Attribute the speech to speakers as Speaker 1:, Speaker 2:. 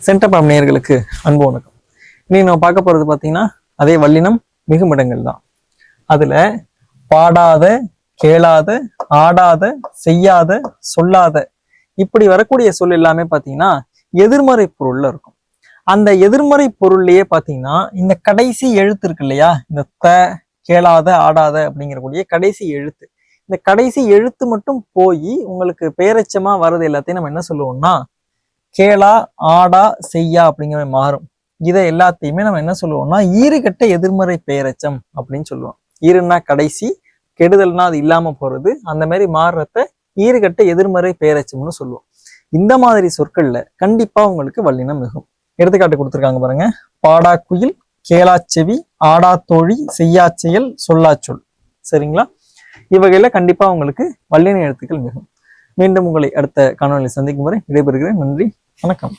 Speaker 1: சென்டர்பாம் நேயர்களுக்கு அன்பு வணக்கம். இன்னைக்கு நம்ம பார்க்க போறது பார்த்தீங்கன்னா அதே வல்லினம் மிகுமிடங்கள் தான். அதுல பாடாத, கேளாத, ஆடாத, செய்யாத, சொல்லாத இப்படி வரக்கூடிய சொல் எல்லாமே பார்த்தீங்கன்னா எதிர்மறை பொருள்ல இருக்கும். அந்த எதிர்மறை பொருள்லயே பார்த்தீங்கன்னா இந்த கடைசி எழுத்து இருக்கு இல்லையா, இந்த கேளாத, ஆடாத அப்படிங்கிறக்கூடிய கடைசி எழுத்து, இந்த கடைசி எழுத்து மட்டும் போய் உங்களுக்கு பெயரெச்சமா வர்றது எல்லாத்தையும் நம்ம என்ன சொல்லுவோம்னா கேளா, ஆடா, செய்யா அப்படிங்கிற மாறும். இதை எல்லாத்தையுமே நம்ம என்ன சொல்லுவோம்னா ஈறுகட்ட எதிர்மறை பெயரெச்சம் அப்படின்னு சொல்லுவோம். ஈறுனா கடைசி, கெடுதல்னா அது இல்லாம போறது, அந்த மாதிரி மாறுறத ஈறுகட்ட எதிர்மறை பெயரெச்சம்னு சொல்லுவோம். இந்த மாதிரி சொற்கள்ல கண்டிப்பா உங்களுக்கு வல்லினம் மிகும். எடுத்துக்காட்டு கொடுத்துருக்காங்க பாருங்க. பாடா குயில், கேளாச்செவி, ஆடா தோழி, செய்யாச்செயல், சொல்லாச்சொல். சரிங்களா? இவ்வகையில கண்டிப்பா உங்களுக்கு வல்லின எழுத்துக்கள் மிகும். மீண்டும் உங்களை அடுத்த காணொலியில் சந்திக்கும் வரை விடைபெறுகிறேன். நன்றி, வணக்கம்.